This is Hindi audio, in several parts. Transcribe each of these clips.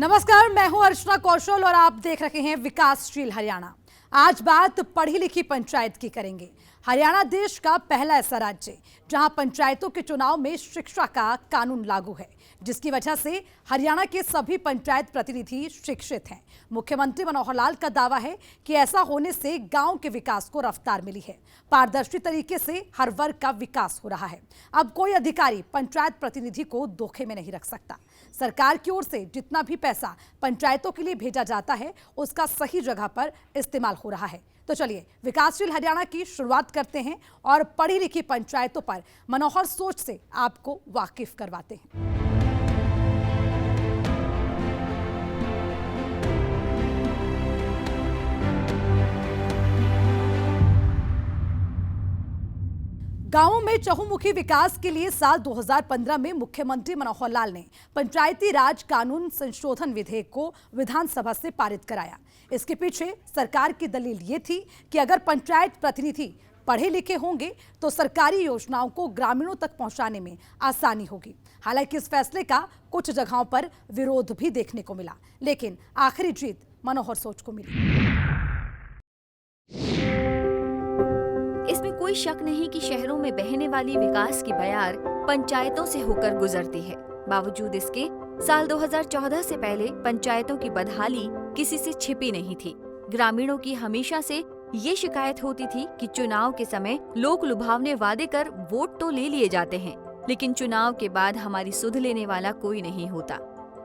नमस्कार, मैं हूं अर्चना कौशल और आप देख रहे हैं विकासशील हरियाणा। आज बात पढ़ी लिखी पंचायत की करेंगे। हरियाणा देश का पहला ऐसा राज्य जहां पंचायतों के चुनाव में शिक्षा का कानून लागू है, जिसकी वजह से हरियाणा के सभी पंचायत प्रतिनिधि शिक्षित हैं। मुख्यमंत्री मनोहर लाल का दावा है कि ऐसा होने से गांव के विकास को रफ्तार मिली है। पारदर्शी तरीके से हर वर्ग का विकास हो रहा है। अब कोई अधिकारी पंचायत प्रतिनिधि को धोखे में नहीं रख सकता। सरकार की ओर से जितना भी पैसा पंचायतों के लिए भेजा जाता है, उसका सही जगह पर इस्तेमाल हो रहा है। तो चलिए विकासशील हरियाणा की शुरुआत करते हैं और पढ़ी लिखी पंचायतों पर मनोहर सोच से आपको वाकिफ करवाते हैं। गांवों में चहुमुखी विकास के लिए साल 2015 में मुख्यमंत्री मनोहर लाल ने पंचायती राज कानून संशोधन विधेयक को विधानसभा से पारित कराया। इसके पीछे सरकार की दलील ये थी कि अगर पंचायत प्रतिनिधि पढ़े लिखे होंगे तो सरकारी योजनाओं को ग्रामीणों तक पहुंचाने में आसानी होगी। हालांकि इस फैसले का कुछ जगहों पर विरोध भी देखने को मिला, लेकिन आखिरी जीत मनोहर सोच को मिली। इसमें कोई शक नहीं कि शहरों में बहने वाली विकास की बयार पंचायतों से होकर गुजरती है। बावजूद इसके साल 2014 से पहले पंचायतों की बदहाली किसी से छिपी नहीं थी। ग्रामीणों की हमेशा से ये शिकायत होती थी कि चुनाव के समय लोग लुभावने वादे कर वोट तो ले लिए जाते हैं, लेकिन चुनाव के बाद हमारी सुध लेने वाला कोई नहीं होता।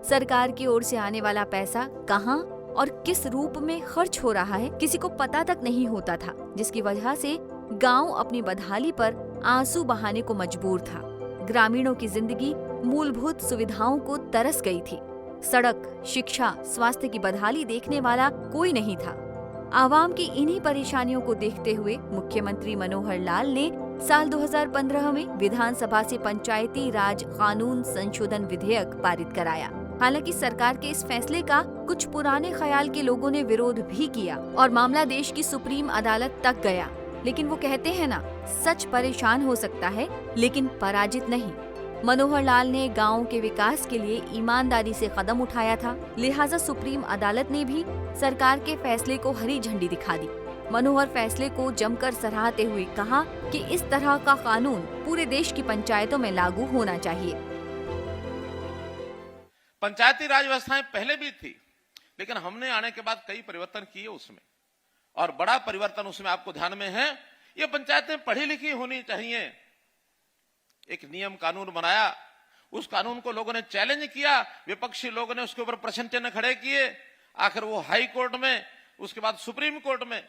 सरकार की ओर से आने वाला पैसा कहाँ और किस रूप में खर्च हो रहा है किसी को पता तक नहीं होता था, जिसकी वजह से गांव अपनी बदहाली पर आंसू बहाने को मजबूर था। ग्रामीणों की जिंदगी मूलभूत सुविधाओं को तरस गई थी। सड़क, शिक्षा, स्वास्थ्य की बदहाली देखने वाला कोई नहीं था। आवाम की इन्हीं परेशानियों को देखते हुए मुख्यमंत्री मनोहर लाल ने साल 2015 में विधानसभा से पंचायती राज कानून संशोधन विधेयक पारित कराया। हालांकि सरकार के इस फैसले का कुछ पुराने ख्याल के लोगों ने विरोध भी किया और मामला देश की सुप्रीम अदालत तक गया। लेकिन वो कहते हैं ना, सच परेशान हो सकता है लेकिन पराजित नहीं। मनोहर लाल ने गांव के विकास के लिए ईमानदारी से कदम उठाया था, लिहाजा सुप्रीम अदालत ने भी सरकार के फैसले को हरी झंडी दिखा दी। मनोहर फैसले को जमकर सराहते हुए कहा कि इस तरह का कानून पूरे देश की पंचायतों में लागू होना चाहिए। पंचायती राज व्यवस्थाएं पहले भी थी, लेकिन हमने आने के बाद कई परिवर्तन किए उसमें, और बड़ा परिवर्तन उसमें आपको ध्यान में है, ये पंचायतें पढ़ी लिखी होनी चाहिए। एक नियम कानून बनाया, उस कानून को लोगों ने चैलेंज किया, विपक्षी लोगों ने उसके ऊपर प्रश्न चिन्ह खड़े किए। आखिर वो हाई कोर्ट में, उसके बाद सुप्रीम कोर्ट में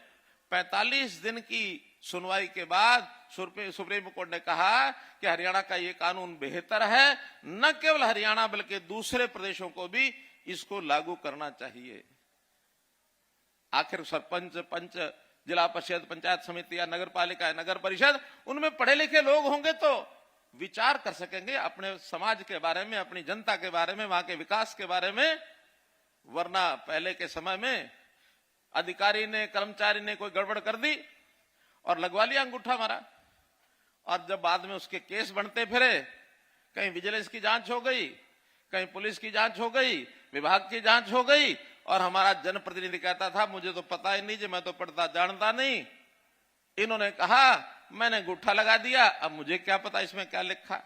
45 दिन की सुनवाई के बाद सुप्रीम कोर्ट ने कहा कि हरियाणा का ये कानून बेहतर है, न केवल हरियाणा बल्कि दूसरे प्रदेशों को भी इसको लागू करना चाहिए। आखिर सरपंच, पंच, जिला परिषद, पंचायत समिति या नगर पालिका या नगर परिषद, उनमें पढ़े लिखे लोग होंगे तो विचार कर सकेंगे अपने समाज के बारे में, अपनी जनता के बारे में, वहां के विकास के बारे में। वरना पहले के समय में अधिकारी ने, कर्मचारी ने कोई गड़बड़ कर दी और लगवा लिया अंगूठा मारा, और जब बाद में उसके केस बनते फिरे, कहीं विजिलेंस की जांच हो गई, कहीं पुलिस की जांच हो गई, विभाग की जांच हो गई, और हमारा जनप्रतिनिधि कहता था मुझे तो पता ही नहीं जी, मैं तो पढ़ता जानता नहीं। इन्होंने कहा मैंने अंगूठा लगा दिया, अब मुझे क्या पता इसमें क्या लिखा।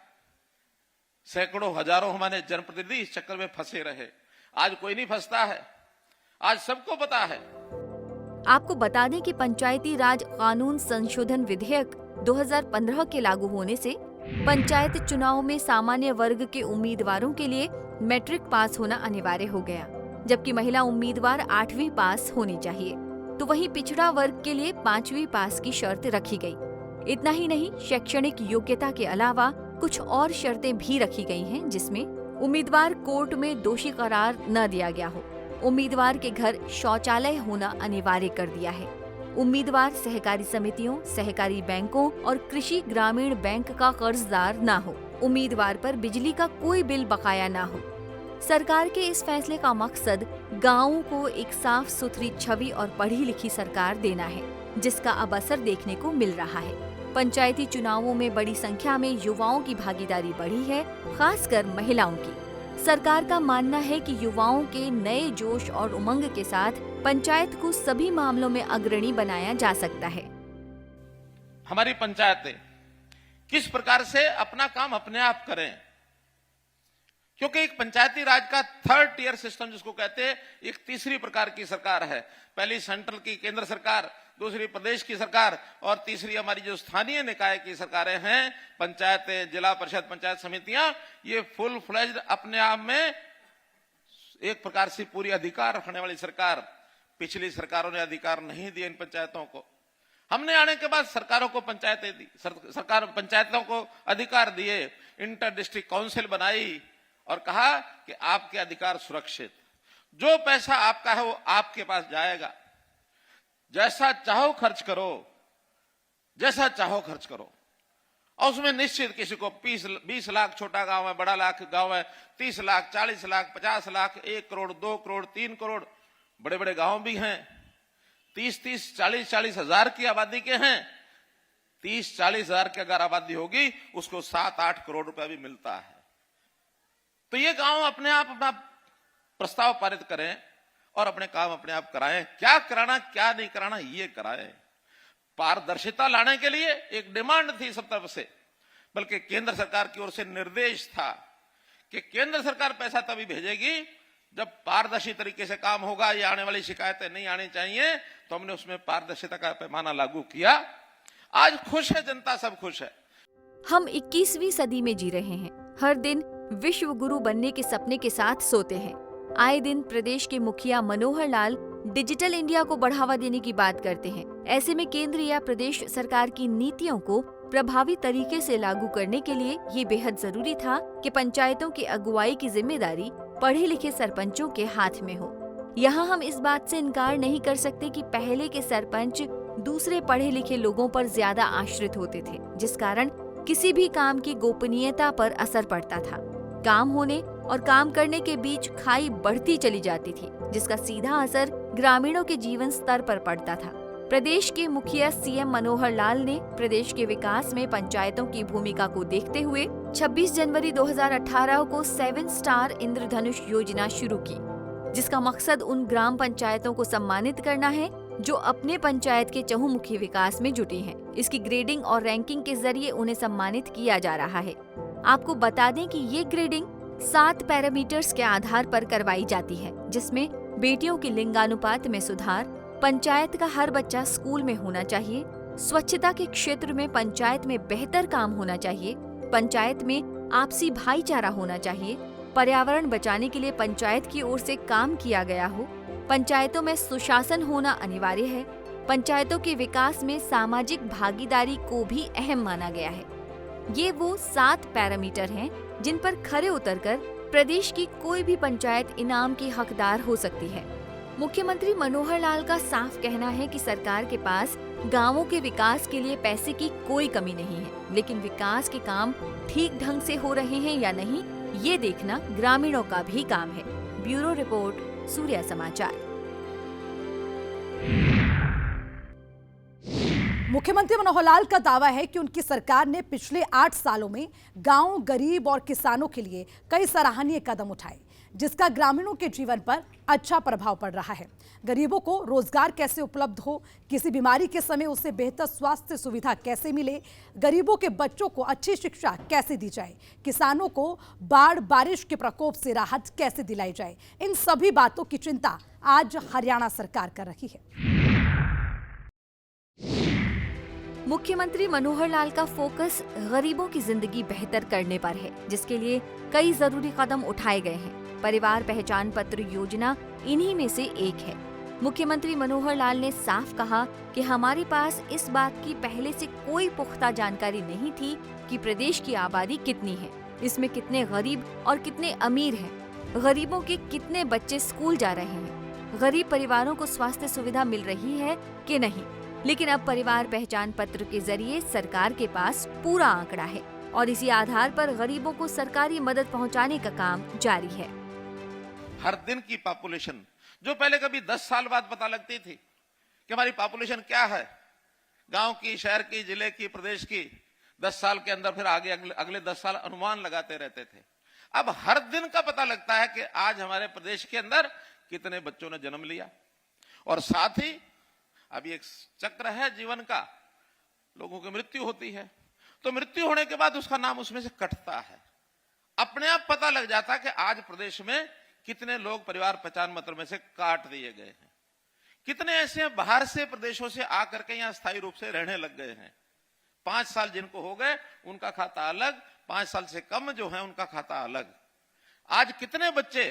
सैकड़ों हजारों हमारे जनप्रतिनिधि इस चक्कर में फंसे रहे। आज कोई नहीं फंसता है, आज सबको पता है। आपको बता दें कि पंचायती राज कानून संशोधन विधेयक 2015 के लागू होने से पंचायत चुनाव में सामान्य वर्ग के उम्मीदवारों के लिए मैट्रिक पास होना अनिवार्य हो गया, जबकि महिला उम्मीदवार 8वीं पास होनी चाहिए। तो वहीं पिछड़ा वर्ग के लिए 5वीं पास की शर्त रखी गई। इतना ही नहीं, शैक्षणिक योग्यता के अलावा कुछ और शर्तें भी रखी गई हैं, जिसमें उम्मीदवार कोर्ट में दोषी करार न दिया गया हो, उम्मीदवार के घर शौचालय होना अनिवार्य कर दिया है, उम्मीदवार सहकारी समितियों, सहकारी बैंकों और कृषि ग्रामीण बैंक का कर्जदार न हो, उम्मीदवार पर बिजली का कोई बिल बकाया न हो। सरकार के इस फैसले का मकसद गांवों को एक साफ सुथरी छवि और पढ़ी लिखी सरकार देना है, जिसका अब असर देखने को मिल रहा है। पंचायती चुनावों में बड़ी संख्या में युवाओं की भागीदारी बढ़ी है, खासकर महिलाओं की। सरकार का मानना है कि युवाओं के नए जोश और उमंग के साथ पंचायत को सभी मामलों में अग्रणी बनाया जा सकता है। हमारी पंचायतें किस प्रकार से अपना काम अपने आप करें, क्योंकि एक पंचायती राज का थर्ड टियर सिस्टम जिसको कहते हैं, एक तीसरी प्रकार की सरकार है। पहली सेंट्रल की केंद्र सरकार, दूसरी प्रदेश की सरकार और तीसरी हमारी जो स्थानीय निकाय की सरकारें हैं, पंचायतें, जिला परिषद, पंचायत समितियां, ये फुल फ्लेज्ड अपने आप में एक प्रकार से पूरी अधिकार रखने वाली सरकार। पिछली सरकारों ने अधिकार नहीं दिए इन पंचायतों को। हमने आने के बाद सरकारों को पंचायतें दी, सरकार पंचायतों को अधिकार दिए, इंटर डिस्ट्रिक्ट काउंसिल बनाई और कहा कि आपके अधिकार सुरक्षित, जो पैसा आपका है वो आपके पास जाएगा, जैसा चाहो खर्च करो, जैसा चाहो खर्च करो। और उसमें निश्चित किसी को 20 लाख छोटा गांव है, बड़ा लाख गांव है, 30 लाख, 40 लाख, 50 लाख, 1 करोड़, 2 करोड़, 3 करोड़, बड़े बड़े गांव भी हैं 30-30, 40-40 हजार की आबादी के हैं। 30-40 हजार की अगर आबादी होगी उसको 7-8 करोड़ रुपया भी मिलता है। तो ये गांव अपने आप अपना प्रस्ताव पारित करें और अपने काम अपने आप कराएं। क्या कराना क्या नहीं कराना ये कराएं। पारदर्शिता लाने के लिए एक डिमांड थी सब तरफ से, बल्कि केंद्र सरकार की ओर से निर्देश था कि केंद्र सरकार पैसा तभी भेजेगी जब पारदर्शी तरीके से काम होगा। ये आने वाली शिकायतें नहीं आनी चाहिए, तो हमने उसमें पारदर्शिता का पैमाना लागू किया। आज खुश है जनता, सब खुश है। हम 21वीं सदी में जी रहे हैं। हर दिन विश्व गुरु बनने के सपने के साथ सोते हैं। आए दिन प्रदेश के मुखिया मनोहर लाल डिजिटल इंडिया को बढ़ावा देने की बात करते हैं। ऐसे में केंद्र या प्रदेश सरकार की नीतियों को प्रभावी तरीके से लागू करने के लिए ये बेहद जरूरी था कि पंचायतों की अगुवाई की जिम्मेदारी पढ़े लिखे सरपंचों के हाथ में हो। यहाँ हम इस बात से इनकार नहीं कर सकते कि पहले के सरपंच दूसरे पढ़े लिखे लोगों पर ज्यादा आश्रित होते थे, जिस कारण किसी भी काम की गोपनीयता पर असर पड़ता था। काम होने और काम करने के बीच खाई बढ़ती चली जाती थी, जिसका सीधा असर ग्रामीणों के जीवन स्तर पर पड़ता था। प्रदेश के मुखिया सीएम मनोहर लाल ने प्रदेश के विकास में पंचायतों की भूमिका को देखते हुए 26 जनवरी 2018 को 7 स्टार इंद्रधनुष योजना शुरू की, जिसका मकसद उन ग्राम पंचायतों को सम्मानित करना है जो अपने पंचायत के चहुमुखी विकास में जुटी हैं। इसकी ग्रेडिंग और रैंकिंग के जरिए उन्हें सम्मानित किया जा रहा है। आपको बता दें कि ये ग्रेडिंग 7 पैरामीटर्स के आधार पर करवाई जाती है, जिसमें बेटियों की लिंगानुपात में सुधार, पंचायत का हर बच्चा स्कूल में होना चाहिए, स्वच्छता के क्षेत्र में पंचायत में बेहतर काम होना चाहिए, पंचायत में आपसी भाईचारा होना चाहिए, पर्यावरण बचाने के लिए पंचायत की ओर से काम किया गया हो, पंचायतों में सुशासन होना अनिवार्य है, पंचायतों के विकास में सामाजिक भागीदारी को भी अहम माना गया है। ये वो 7 पैरामीटर हैं जिन पर खरे उतरकर प्रदेश की कोई भी पंचायत इनाम की हकदार हो सकती है। मुख्यमंत्री मनोहर लाल का साफ कहना है कि सरकार के पास गांवों के विकास के लिए पैसे की कोई कमी नहीं है, लेकिन विकास के काम ठीक ढंग से हो रहे हैं या नहीं, ये देखना ग्रामीणों का भी काम है। ब्यूरो रिपोर्ट, सूर्या समाचार। मुख्यमंत्री मनोहर लाल का दावा है कि उनकी सरकार ने पिछले 8 सालों में गांव, गरीब और किसानों के लिए कई सराहनीय कदम उठाए, जिसका ग्रामीणों के जीवन पर अच्छा प्रभाव पड़ रहा है। गरीबों को रोजगार कैसे उपलब्ध हो, किसी बीमारी के समय उसे बेहतर स्वास्थ्य सुविधा कैसे मिले, गरीबों के बच्चों को अच्छी शिक्षा कैसे दी जाए, किसानों को बाढ़ बारिश के प्रकोप से राहत कैसे दिलाई जाए, इन सभी बातों की चिंता आज हरियाणा सरकार कर रही है। मुख्यमंत्री मनोहर लाल का फोकस गरीबों की जिंदगी बेहतर करने पर है, जिसके लिए कई जरूरी कदम उठाए गए हैं। परिवार पहचान पत्र योजना इन्हीं में से एक है। मुख्यमंत्री मनोहर लाल ने साफ कहा कि हमारे पास इस बात की पहले से कोई पुख्ता जानकारी नहीं थी कि प्रदेश की आबादी कितनी है, इसमें कितने गरीब और कितने अमीर हैं, गरीबों के कितने बच्चे स्कूल जा रहे हैं, गरीब परिवारों को स्वास्थ्य सुविधा मिल रही है कि नहीं। लेकिन अब परिवार पहचान पत्र के जरिए सरकार के पास पूरा आंकड़ा है और इसी आधार पर गरीबों को सरकारी मदद पहुंचाने का काम जारी है। हर दिन की पॉपुलेशन जो पहले कभी 10 साल बाद पता लगती थी कि हमारी पॉपुलेशन क्या है, गांव की, शहर की, जिले की, प्रदेश की, 10 साल के अंदर फिर आगे अगले 10 साल अनुमान लगाते रहते थे। अब हर दिन का पता लगता है कि आज हमारे प्रदेश के अंदर कितने बच्चों ने जन्म लिया, और साथ ही अभी एक चक्र है जीवन का, लोगों की मृत्यु होती है, तो मृत्यु होने के बाद उसका नाम उसमें से कटता है। अपने आप पता लग जाता है कि आज प्रदेश में कितने लोग परिवार पहचान पत्र में से काट दिए गए हैं, कितने ऐसे बाहर से प्रदेशों से आकर के यहां स्थायी रूप से रहने लग गए हैं। 5 साल जिनको हो गए उनका खाता अलग, 5 साल से कम जो है उनका खाता अलग। आज कितने बच्चे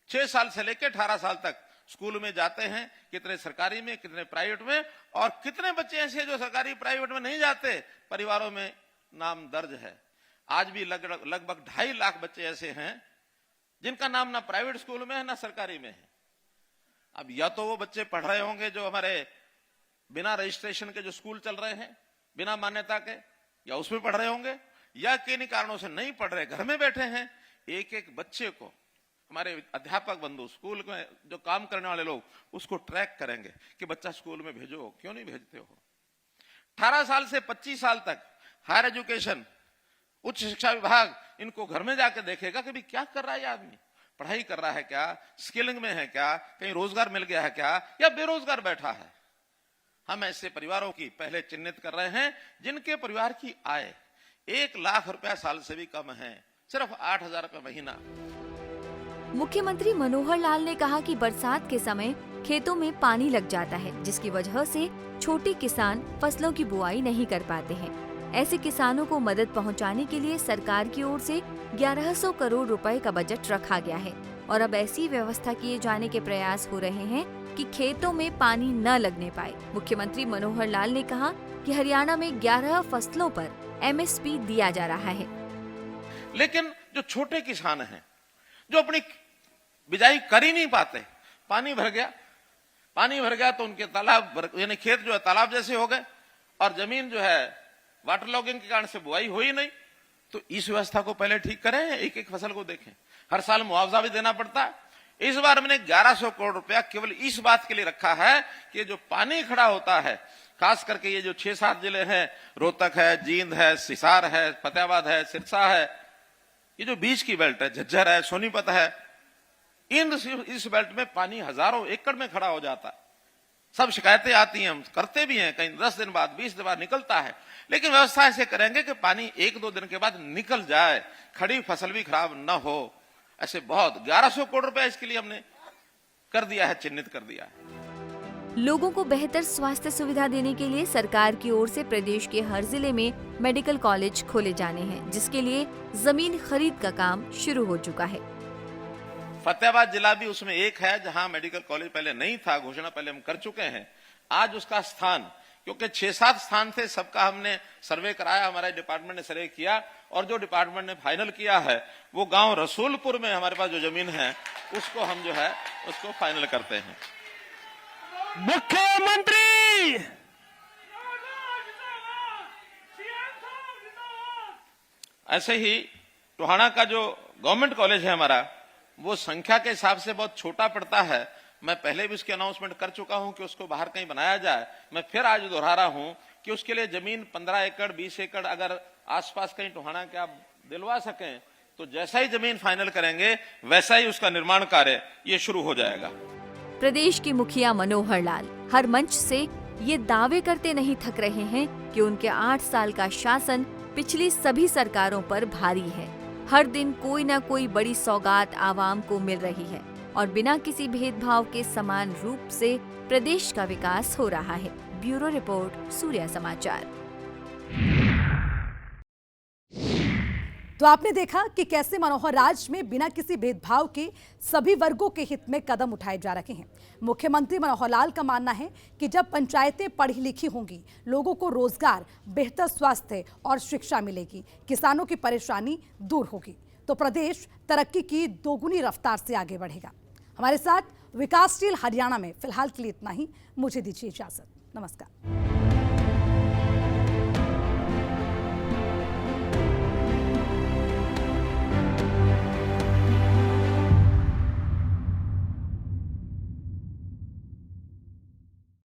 6 साल से लेकर 18 साल तक स्कूल में जाते हैं, कितने सरकारी में, कितने प्राइवेट में, और कितने बच्चे ऐसे जो सरकारी प्राइवेट में नहीं जाते, परिवारों में नाम दर्ज है। आज भी लगभग 2.5 लाख बच्चे ऐसे हैं जिनका नाम ना प्राइवेट स्कूल में है ना सरकारी में है। अब या तो वो बच्चे पढ़ रहे होंगे जो हमारे बिना रजिस्ट्रेशन के जो स्कूल चल रहे हैं बिना मान्यता के, या उसमें पढ़ रहे होंगे, या किन्हीं कारणों से नहीं पढ़ रहे, घर में बैठे हैं। एक एक बच्चे को हमारे अध्यापक बंधु, स्कूल में जो काम करने वाले लोग, उसको ट्रैक करेंगे कि बच्चा स्कूल में भेजो, क्यों नहीं भेजते हो। 18 साल से 25 साल तक हायर एजुकेशन, उच्च शिक्षा विभाग इनको घर में जाकर देखेगा कि भी क्या कर रहा है ये आदमी, पढ़ाई कर रहा है क्या, स्किलिंग में है क्या, कहीं रोजगार मिल गया है क्या, या बेरोजगार बैठा है। हम ऐसे परिवारों की पहले चिन्हित कर रहे हैं जिनके परिवार की आय 1 लाख रुपया साल से भी कम है, सिर्फ 8,000 रुपये महीना। मुख्यमंत्री मनोहर लाल ने कहा कि बरसात के समय खेतों में पानी लग जाता है, जिसकी वजह से छोटे किसान फसलों की बुआई नहीं कर पाते हैं। ऐसे किसानों को मदद पहुंचाने के लिए सरकार की ओर से 1100 करोड़ रुपए का बजट रखा गया है, और अब ऐसी व्यवस्था किए जाने के प्रयास हो रहे हैं कि खेतों में पानी न लगने पाए। मुख्यमंत्री मनोहर लाल ने कहा कि हरियाणा में 11 फसलों पर MSP दिया जा रहा है। लेकिन जो छोटे किसान हैं, जो अपनी बिजाई कर ही नहीं पाते, पानी भर गया तो उनके तालाब यानी खेत जो है तालाब जैसे हो गए, और जमीन जो है वाटर लॉगिंग के कारण से बुआई हुई नहीं। तो इस व्यवस्था को पहले ठीक करें, एक एक फसल को देखें। हर साल मुआवजा भी देना पड़ता है। इस बार मैंने 1100 करोड़ रुपया केवल इस बात के लिए रखा है कि जो पानी खड़ा होता है, खास करके ये जो 6-7 जिले हैं, रोहतक है, जींद है, हिसार है, फतेहाबाद है, सिरसा है, ये जो बीच की बेल्ट है, झज्जर है, सोनीपत है, इस बेल्ट में पानी हजारों एकड़ में खड़ा हो जाता है। सब शिकायतें आती हैं, हम करते भी हैं, कहीं 10 दिन बाद 20 दिन बाद निकलता है, लेकिन व्यवस्था ऐसे करेंगे कि पानी 1-2 दिन के बाद निकल जाए, खड़ी फसल भी खराब न हो। ऐसे बहुत 1100 करोड़ रुपया इसके लिए हमने कर दिया है, चिन्हित कर दिया है। लोगों को बेहतर स्वास्थ्य सुविधा देने के लिए सरकार की ओर से प्रदेश के हर जिले में मेडिकल कॉलेज खोले जाने हैं, जिसके लिए जमीन खरीद का काम शुरू हो चुका है। फतेहाबाद जिला भी उसमें एक है जहां मेडिकल कॉलेज पहले नहीं था, घोषणा पहले हम कर चुके हैं। आज उसका स्थान, क्योंकि 6-7 स्थान थे, सबका हमने सर्वे कराया, हमारे डिपार्टमेंट ने सर्वे किया, और जो डिपार्टमेंट ने फाइनल किया है वो गांव रसूलपुर में हमारे पास जो जमीन है उसको हम जो है उसको फाइनल करते हैं। मुख्यमंत्री ऐसे ही टोहाना का जो गवर्नमेंट कॉलेज है हमारा, वो संख्या के हिसाब से बहुत छोटा पड़ता है। मैं पहले भी उसकी अनाउंसमेंट कर चुका हूं कि उसको बाहर कहीं बनाया जाए। मैं फिर आज दोहरा रहा हूं कि उसके लिए जमीन 15 एकड़ 20 एकड़ अगर आसपास कहीं टोहाना के आप दिलवा सकें तो जैसा ही जमीन फाइनल करेंगे वैसा ही उसका निर्माण कार्य ये शुरू हो जाएगा। प्रदेश के मुखिया मनोहर लाल हर मंच से ये दावे करते नहीं थक रहे हैं कि उनके 8 साल का शासन पिछली सभी सरकारों पर भारी है। हर दिन कोई न कोई बड़ी सौगात आवाम को मिल रही है और बिना किसी भेदभाव के समान रूप से प्रदेश का विकास हो रहा है। ब्यूरो रिपोर्ट, सूर्या समाचार। तो आपने देखा कि कैसे मनोहर राज में बिना किसी भेदभाव के सभी वर्गों के हित में कदम उठाए जा रहे हैं। मुख्यमंत्री मनोहर लाल का मानना है कि जब पंचायतें पढ़ी लिखी होंगी, लोगों को रोजगार, बेहतर स्वास्थ्य और शिक्षा मिलेगी, किसानों की परेशानी दूर होगी, तो प्रदेश तरक्की की दोगुनी रफ्तार से आगे बढ़ेगा। हमारे साथ विकासशील हरियाणा में फिलहाल के लिए इतना ही। मुझे दीजिए इजाजत। नमस्कार।